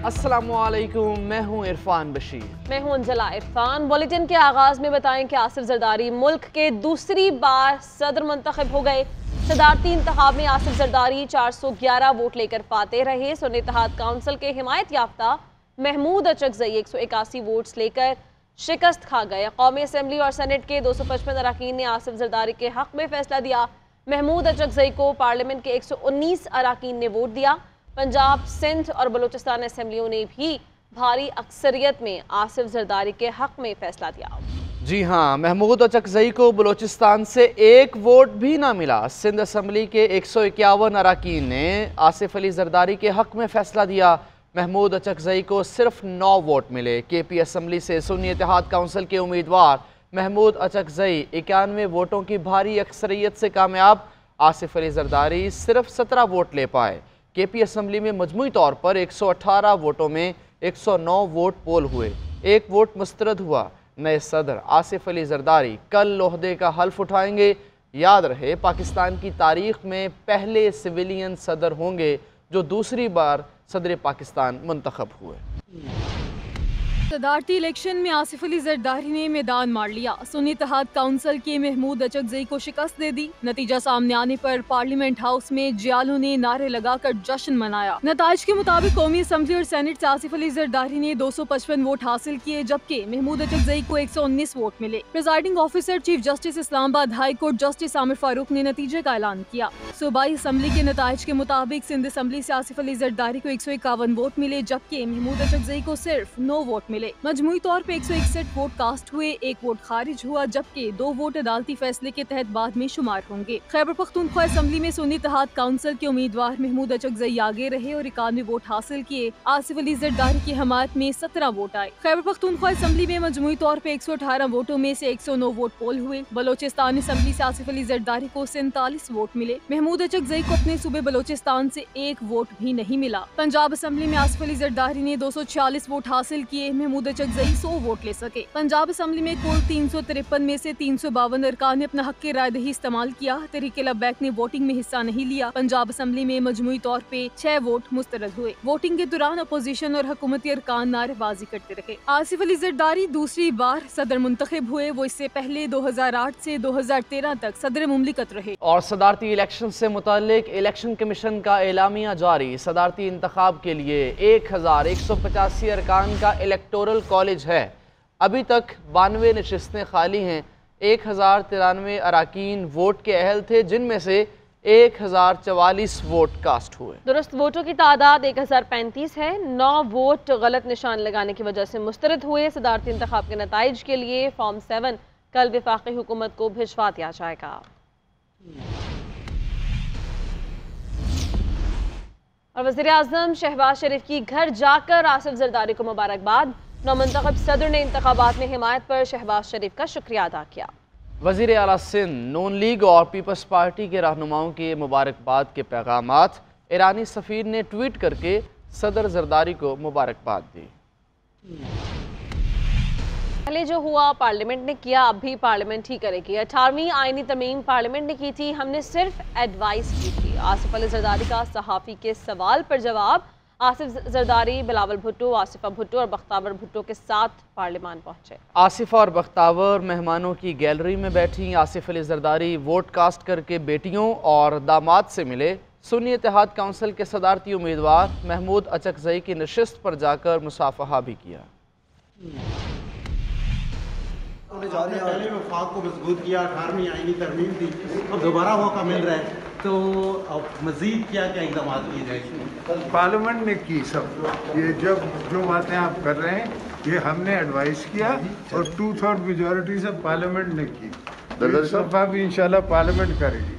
अस्सलामुअलैकुम, मैं हूं इरफान बशीर। मैं हूं अंजला इरफान। बुलेटिन के आगाज में बताएं कि आसिफ जरदारी मुल्क के दूसरी बार सदर मुंतखब हो गए। सदारती इंतखाब में आसिफ जरदारी 411 वोट लेकर फातेह रहे। सुन्नी इत्तेहाद काउंसिल के हिमायत याफ्ता महमूद अचकजई 181 वोट्स लेकर शिकस्त खा गए। कौमी असम्बली और सेनेट के 255 अरकान ने आसिफ जरदारी के हक में फैसला दिया। महमूद अचकजई को पार्लियामेंट के 119 अरकान ने वोट दिया। पंजाब, सिंध और बलूचिस्तान असम्बलियों ने भी भारी अक्सरियत में आसिफ जरदारी के हक में फैसला दिया। जी हाँ, महमूद अचकजई को बलूचिस्तान से एक वोट भी ना मिला। सिंध असम्बली के 151 अरकान ने आसिफ अली जरदारी के हक में फैसला दिया। महमूद अचकजई को सिर्फ 9 वोट मिले। KP असम्बली से सुन्नी इत्तेहाद काउंसिल के उम्मीदवार महमूद अचकजई 91 वोटों की भारी अक्सरियत से कामयाब। आसिफ अली जरदारी सिर्फ 17 वोट ले पाए। KP असम्बली में मजमूई तौर पर 118 वोटों में 109 वोट पोल हुए, 1 वोट मुस्तरद हुआ। नए सदर आसिफ अली जरदारी कल लोहदे का हल्फ उठाएंगे। याद रहे, पाकिस्तान की तारीख में पहले सिविलियन सदर होंगे जो दूसरी बार सदर पाकिस्तान मुंतखब हुए। सदारती इलेक्शन में आसिफ अली जरदारी ने मैदान मार लिया। सुन्नी इत्तेहाद काउंसिल के महमूद अचकजई को शिकस्त दे दी। नतीजा सामने आने पर पार्लियामेंट हाउस में जियालों ने नारे लगाकर जश्न मनाया। नताइज के मुताबिक कौमी असम्बली और सेनेट से आसिफ अली जरदारी ने 255 वोट हासिल किए, जबकि महमूद अचकजई को 119 वोट मिले। Presiding officer chief justice Islamabad high court justice Aamir Farooq ने नतीजे का ऐलान किया। सूबाई असम्बली के नताइज के मुताबिक सिंध असम्बली से आसिफ अली जरदारी को 151 वोट मिले, जबकि महमूद अचकजई को सिर्फ 9 वोट मिले। मजमूई तौर पे 161 वोट कास्ट हुए, 1 वोट खारिज हुआ, जबकि 2 वोट अदालती फैसले के तहत बाद में शुमार होंगे। खैबर पख्तूनख्वा असम्बली में सुन्नी इत्तेहाद काउंसिल के उम्मीदवार महमूद अचकजई आगे रहे और 91 वोट हासिल किए। आसिफ अली जरदारी की हमायत में 17 वोट आए। खैबर पख्तूनख्वा असम्बली में मजमूई तौर पे 118 वोटों में से 109 वोट पोल हुए। बलोचिस्तान असम्बली से आसिफ अली जरदारी को 47 वोट मिले। महमूद अचकजई को अपने सूबे बलोचिस्तान से 1 वोट भी नहीं मिला। पंजाब असम्बली में आसिफ अली जरदारी ने 246 वोट हासिल किए। महमूद अचकजई 100 वोट ले सके। पंजाब असम्बली में कुल 353 में से 352 अरकान ने अपना हक की रायदही इस्तेमाल किया। तहरीक लब्बैक ने वोटिंग में हिस्सा नहीं लिया। पंजाब असम्बली में मजमूई तौर पे 6 वोट मुस्तरद हुए। वोटिंग के दौरान अपोजिशन और हुकूमती अरकान नारेबाजी करते रहे। आसिफ अली जरदारी दूसरी बार सदर मुंतखब हुए। वो इससे पहले 2008 से 2013 तक सदर मुमलिकत रहे। और सदारती इलेक्शन से मुतालिक इलेक्शन कमीशन का एलामिया जारी। सदारती इंतखाब के लिए 1185 अरकान का इलेक्टोरल कॉलेज है। अभी तक 92 नशिस्तें खाली हैं। 1093 अरकान वोट के अहल थे, जिनमें से 1044 वोट कास्ट हुए। दुरुस्त वोटों की तादाद 1035 है। 9 वोट गलत निशान लगाने की वजह से मुस्तरद हुए। सदारती इंतखाब के नताइज के लिए फॉर्म 7 कल वफाकी हुकूमत को भिजवा दिया जाएगा। और वज़ीर आज़म शहबाज शरीफ की घर जाकर आसिफ जरदारी को मुबारकबाद। नौमुंतखब सदर ने इंतखाबात में हिमायत पर शहबाज शरीफ का शुक्रिया अदा किया। वज़ीर आला सिंध, नून लीग और पीपल्स पार्टी के रहनुमाओं के मुबारकबाद के पैगामात ईरानी सफ़ीर ने ट्वीट करके सदर जरदारी को मुबारकबाद दी। पहले जो हुआ पार्लियामेंट ने किया, अब भी पार्लियामेंट ही करेगी। 18वीं आईनी तरमीम पार्लियामेंट ने की थी, हमने सिर्फ एडवाइस की थी। आसिफ अली जरदारी का सहाफ़ी के सवाल पर जवाब। आसिफ जरदारी बिलावल भुट्टो, आसिफा भुट्टो और बख्तावर भुट्टो के साथ पार्लियामान पहुंचे। आसिफा और बख्तावर मेहमानों की गैलरी में बैठी। आसिफ अली जरदारी वोट कास्ट करके बेटियों और दामाद से मिले। सुन्नी इत्तेहाद काउंसिल के सदारती उम्मीदवार महमूद अचकजई की नशिस्त पर जाकर मुसाफहा भी किया। पहले वफाक को मजबूत किया, 18वीं आईनी तरमीम थी, अब दोबारा मौका मिल रहा है, तो अब मजीद क्या क्या इकदाम किए जाएंगे? पार्लियामेंट ने की सब ये जो बातें आप कर रहे हैं, ये हमने एडवाइस किया और 2/3 मेजॉरिटी से पार्लियामेंट ने की। इस दफा भी इंशाल्लाह पार्लियामेंट करेगी।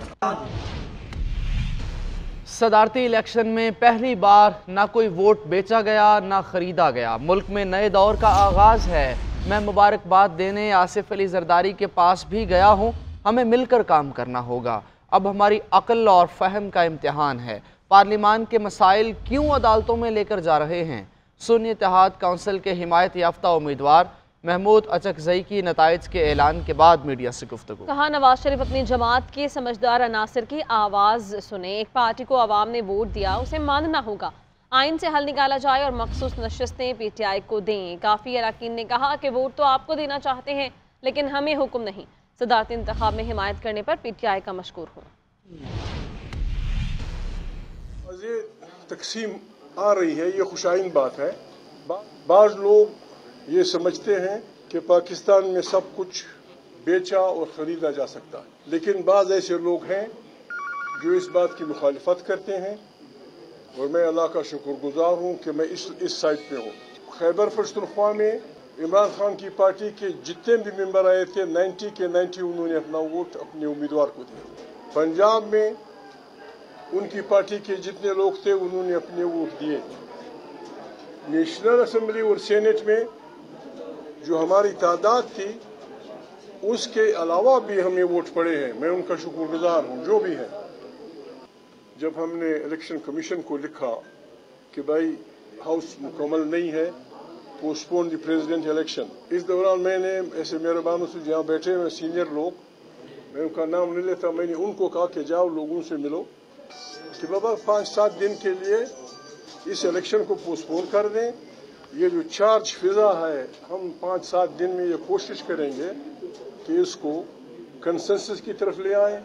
सदारती इलेक्शन में पहली बार ना कोई वोट बेचा गया ना खरीदा गया। मुल्क में नए दौर का आगाज़ है। मैं मुबारकबाद देने आसिफ अली जरदारी के पास भी गया हूँ। हमें मिलकर काम करना होगा। अब हमारी अक्ल और फ़हम का इम्तिहान है। पार्लिमान के मसाइल क्यों अदालतों में लेकर जा रहे हैं। सुन्नी इत्तेहाद काउंसिल के हिमायत याफ्ता उम्मीदवार महमूद अचकजई की नताइज के ऐलान के बाद मीडिया से गुफ्तगू। कहा, नवाज शरीफ अपनी जमात के समझदार अनासर की आवाज़ सुने। एक पार्टी को आवाम ने वोट दिया, उसे मानना होगा। आइन से हल निकाला जाए और मखसूस नशिस्तें PTI को दें। काफ़ी अरकान ने कहा कि वोट तो आपको देना चाहते हैं लेकिन हमें हुक्म नहीं। सदारती इंतखाब में हिमायत करने पर PTI का मशकूर हूँ। तकसीम आ रही है, ये खुशाइन बात है। बाज़ लोग ये समझते हैं कि पाकिस्तान में सब कुछ बेचा और ख़रीदा जा सकता है, लेकिन बाज़ ऐसे लोग हैं जो इस बात की मुखालिफत करते हैं और मैं अल्लाह का शुक्रगुजार हूँ कि मैं इस साइड पे हूँ। खैबर पख्तूनख्वा में इमरान खान की पार्टी के जितने भी मेंबर आए थे 90 के 90 उन्होंने अपना वोट अपने उम्मीदवार को दिया। पंजाब में उनकी पार्टी के जितने लोग थे उन्होंने अपने वोट दिए। नेशनल असेंबली और सेनेट में जो हमारी तादाद थी उसके अलावा भी हमें वोट पड़े हैं, मैं उनका शुक्रगुजार हूँ जो भी है। जब हमने इलेक्शन कमीशन को लिखा कि भाई हाउस मुकम्मल नहीं है, पोस्टपोन द प्रेसिडेंट इलेक्शन, इस दौरान मैंने ऐसे मेहरबानों से जहाँ बैठे हुए सीनियर लोग, मैं उनका नाम नहीं लेता, मैंने उनको कहा कि जाओ लोगों से मिलो कि बाबा 5-7 दिन के लिए इस इलेक्शन को पोस्टपोन कर दें। ये जो चार्ज फिजा है हम 5-7 दिन में ये कोशिश करेंगे कि इसको कंसेंसस की तरफ ले आए।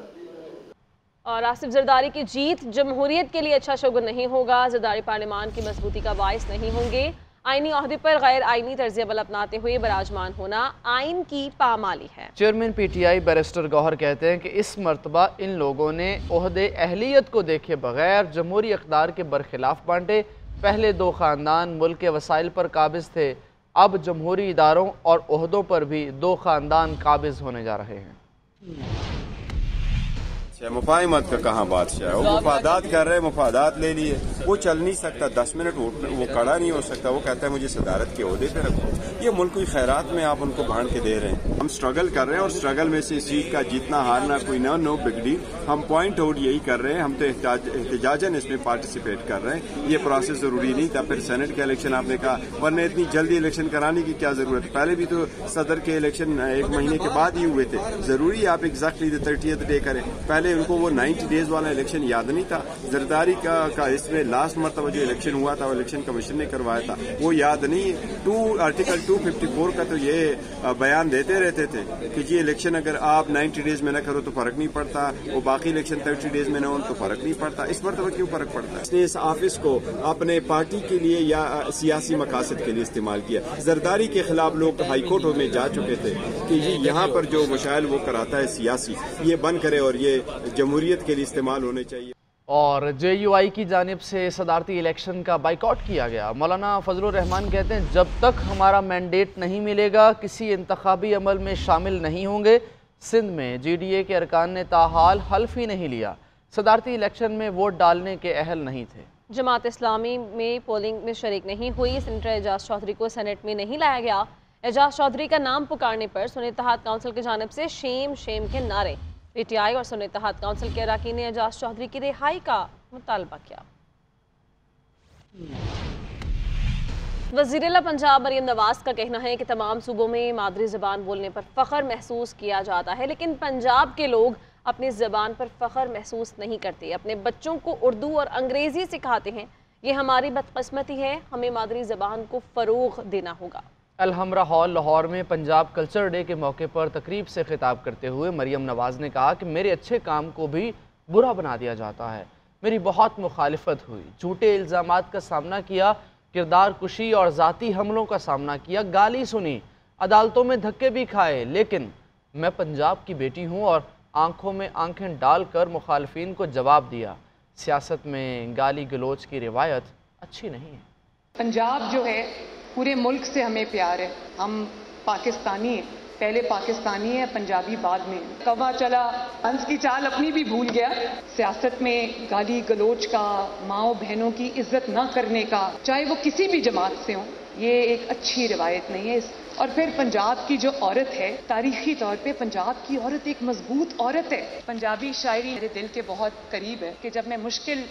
और आसिफ जरदारी की जीत जमहूरियत के लिए अच्छा शगुन नहीं होगा। जरदारी पार्लियामान की मजबूती का बाइस नहीं होंगे। आईनी ओहदे पर गैर आईनी तर्ज अमल अपनाते हुए बराजमान होना आइन की पामाली है। चेयरमैन PTI बैरिस्टर गौहर कहते हैं कि इस मरतबा इन लोगों ने ओहदे अहलियत को देखे बगैर जमहूरी इक़्तिदार के बरखिलाफ बांटे। पहले 2 ख़ानदान मुल्क के वसाइल पर काबिज थे, अब जमहूरी इदारों और ओहदों पर भी 2 ख़ानदान काबिज होने जा रहे हैं। मुफाहिमत का कहाँ बादशाह है, वो मुफादात कर रहे हैं, मुफादात ले लिए, वो चल नहीं सकता 10 मिनट वो खड़ा नहीं हो सकता, वो कहता है मुझे सदारत के ओहदे पे रखो। ये मुल्क की खैरात में आप उनको बांट के दे रहे हैं। हम स्ट्रगल कर रहे हैं और स्ट्रगल में से इस चीज का जीतना हारना कोई नो बिग डील। हम पॉइंट आउट यही कर रहे हैं, हम तो एहतजाजन इसमें पार्टिसिपेट कर रहे हैं। ये प्रोसेस जरूरी नहीं था। फिर सेनेट का इलेक्शन आपने कहा, वरना इतनी जल्दी इलेक्शन कराने की क्या जरूरत है? पहले भी तो सदर के इलेक्शन 1 महीने के बाद ही हुए थे। जरूरी आप एग्जैक्टली 30th डे करें? पहले उनको वो 90 डेज वाला इलेक्शन याद नहीं था। जरदारी का इसमें लास्ट मरतबा जो इलेक्शन हुआ था वो इलेक्शन कमीशन ने करवाया था, वो याद नहीं है। आर्टिकल 254 का तो ये बयान देते रहते थे कि जी इलेक्शन अगर आप 90 डेज में न करो तो फर्क नहीं पड़ता, वो बाकी इलेक्शन 30 डेज में न हो तो फर्क नहीं पड़ता। इस मरतबा क्यों फर्क पड़ता है? इसने इस ऑफिस को अपने पार्टी के लिए या सियासी मकासद के लिए इस्तेमाल किया। जरदारी के खिलाफ लोग हाई कोर्ट में जा चुके थे कि जी यहाँ पर जो मशाइल वो कराता है सियासी, ये बंद करे और ये जमहूरियत के लिए इस्तेमाल होने चाहिए। और JUI की जानिब से सदारती इलेक्शन का बाइकआउट किया गया। मौलाना फजलुर रहमान कहते हैं जब तक हमारा मैंडेट नहीं मिलेगा किसी इंतखाबी अमल में शामिल नहीं होंगे। सिंध में GDA के अरकान ने ताहाल हल्फ ही नहीं लिया, सदारती इलेक्शन में वोट डालने के अहल नहीं थे। जमात इस्लामी में पोलिंग में शरीक नहीं हुई। सेनेटर एजाज चौधरी को सेनेट में नहीं लाया गया। एजाज चौधरी का नाम पुकारने पर सुन्नी इत्तेहाद काउंसिल की जानिब से शेम शेम के नारे। PTI और सुन्नी इत्तेहाद काउंसिल के अरकान ने एजाज चौधरी की रिहाई का मुतालबा किया। वज़ीर-ए-आला पंजाब मरियम नवाज का कहना है कि तमाम सूबों में मादरी ज़बान बोलने पर फ़ख्र महसूस किया जाता है, लेकिन पंजाब के लोग अपनी ज़बान पर फ़ख्र महसूस नहीं करते। अपने बच्चों को उर्दू और अंग्रेज़ी सिखाते हैं। ये हमारी बदकिस्मती है, हमें मादरी ज़बान को फ़रोग़ देना होगा। अलहमरा हॉल लाहौर में पंजाब कल्चर डे के मौके पर तकरीब से खिताब करते हुए मरियम नवाज ने कहा कि मेरे अच्छे काम को भी बुरा बना दिया जाता है। मेरी बहुत मुखालिफत हुई, झूठे इल्ज़ामात का सामना किया, किरदार कुशी और ज़ाती हमलों का सामना किया, गाली सुनी, अदालतों में धक्के भी खाए, लेकिन मैं पंजाब की बेटी हूँ और आंखों में आंखें डालकर मुखालिफिन को जवाब दिया। सियासत में गाली गलोच की रिवायत अच्छी नहीं है। पंजाब जो है पूरे मुल्क से हमें प्यार है। हम पाकिस्तानी हैं, पहले पाकिस्तानी है, पंजाबी बाद में। कवा चला हंस की चाल अपनी भी भूल गया। सियासत में गाली गलोच का, माओ बहनों की इज्जत न करने का, चाहे वो किसी भी जमात से हो, ये एक अच्छी रिवायत नहीं है। और फिर पंजाब की जो औरत है, तारीखी तौर पे पंजाब की औरत एक मजबूत औरत है। पंजाबी शायरी मेरे दिल के बहुत करीब है कि जब मैं मुश्किल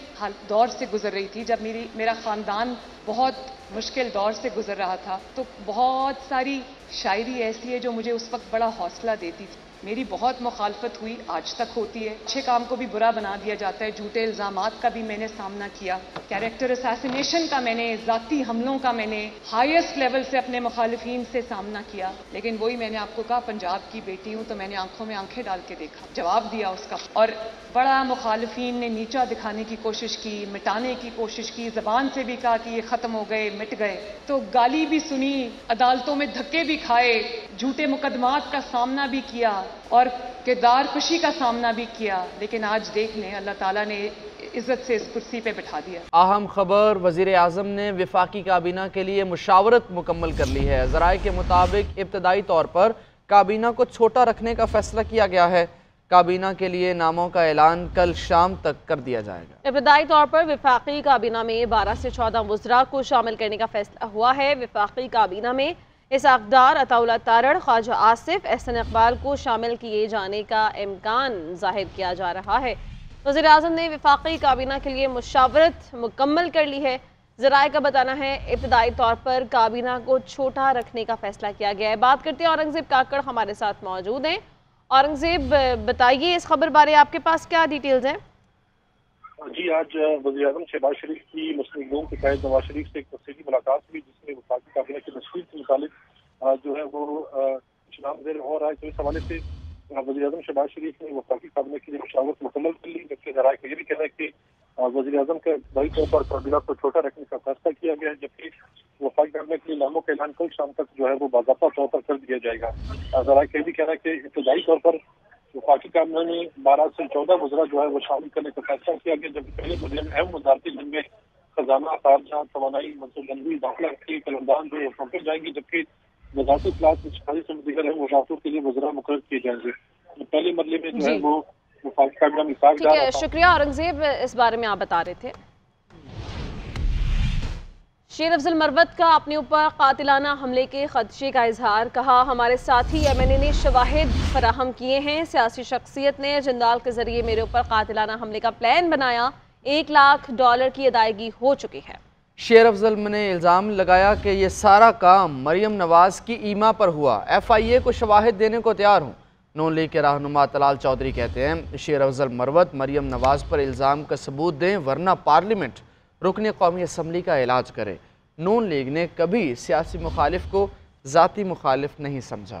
दौर से गुजर रही थी, जब मेरा ख़ानदान बहुत मुश्किल दौर से गुजर रहा था, तो बहुत सारी शायरी ऐसी है जो मुझे उस वक्त बड़ा हौसला देती थी। मेरी बहुत मुखालफत हुई, आज तक होती है। अच्छे काम को भी बुरा बना दिया जाता है। झूठे इल्जामात का भी मैंने सामना किया, कैरेक्टर असैसिनेशन का मैंने, जाती हमलों का मैंने हाईएस्ट लेवल से अपने मुखालिफिन से सामना किया। लेकिन वही मैंने आपको कहा, पंजाब की बेटी हूं तो मैंने आंखों में आंखें डाल के देखा, जवाब दिया उसका। और बड़ा मुखालिफिन ने नीचा दिखाने की कोशिश की, मिटाने की कोशिश की, जबान से भी कहा कि ये खत्म हो गए, मिट गए। तो गाली भी सुनी, अदालतों में धक्के भी खाए, झूठे मुकदमात का सामना भी किया और किरदार कुशी का सामना भी किया। लेकिन आज देख लें, अल्लाह ताला ने इज्जत से इस कुर्सी पे बिठा दिया। अहम खबर, वजीर आज़म ने वफाकी काबीना के लिए मुशावरत मुकम्मल कर ली है। ज़राए के मुताबिक इब्तदाई तौर पर काबीना को छोटा रखने का फैसला किया गया है। काबीना के लिए नामों का ऐलान कल शाम तक कर दिया जाएगा। इब्तदाई तौर पर वफाकी काबीना में 12 से 14 वज़रा को शामिल करने का फैसला हुआ है। वफाकी काबीना में इसाक़ डार, अताउल्लाह तारड़, ख्वाजा आसिफ, एहसन इकबाल को शामिल किए जाने का इम्कान जाहिर किया जा रहा है। वज़ीर आज़म ने वफाकी काबीना के लिए मुशावरत मुकम्मल कर ली है। ज़राए का बताना है इब्तदाई तौर पर काबीना को छोटा रखने का फैसला किया गया है। बात करते हैं, औरंगज़ेब काकड़ हमारे साथ मौजूद हैं। औरंगज़ेब, बताइए इस खबर बारे आपके पास क्या डिटेल्स हैं? जी, आज वज़ीर आज़म शहबाज शरीफ की मुस्लिम लीग के कायद नवाज शरीफ से एक तफसीली मुलाकात हुई, जिसमें वफाकी काबीना की तश्कील के मुताबिक जो है वो इस्लाम ज़ेर हो रहा है। तो इस हवाले से वज़ीर आज़म शहबाज शरीफ ने वफाकी काबीना के लिए मुशावरत मुकम्मल कर ली। जबकि ज़राए का ये भी कहना है कि वज़ीर आज़म के बड़ी तौर पर काबीना को छोटा रखने का फैसला किया गया है। जबकि वफाकी काबीना के लिए नामों का ऐलान कल शाम तक जो है वो बाज़ाब्ता तौर पर कर दिया जाएगा। ज़राए का ये भी कहना है कि इब्तदाई तौर पर वफाकी काबीना में 12 से 14 वज़रा जो है वो शामिल करने का फैसला किया गया। जबकि पहले मरहले में अहम वजारती जिनमें खजाना, खारजा, तवानाई, मनसूबबंदी, दाखिला के कलमदान जो है सौंपे जाएंगे। जबकि वजारती इत्तलात से दीगर अहम वजारतों के लिए वज़रा मुकर्रर किए जाएंगे। पहले मरहले में जो है वो वफाकी काबीना में ठीक है, शुक्रिया औरंगज़ेब, इस बारे में आप बता रहे थे। शेर अफजल मरवत का अपने ऊपर कातिलाना हमले के खदशे का इजहार, कहा हमारे साथी MNA ने शवाहिद फराहम किए हैं। सियासी शख्सियत ने जिंदाल के जरिए मेरे ऊपर कातिलाना हमले का प्लान बनाया। $1 लाख की अदायगी हो चुकी है। शेर अफजल ने इल्ज़ाम लगाया कि ये सारा काम मरियम नवाज की ईमा पर हुआ। FIA को शवाहिद देने को तैयार हूँ। नून लीग के रहनुमा तलाल चौधरी कहते हैं, शेर अफजल मरवत मरियम नवाज पर इल्ज़ाम का सबूत दें, वरना पार्लियामेंट रुकने कौमी असम्बली का इलाज करे। नून लीग ने कभी सियासी मुखालिफ को ज़ाती मुखालिफ नहीं समझा।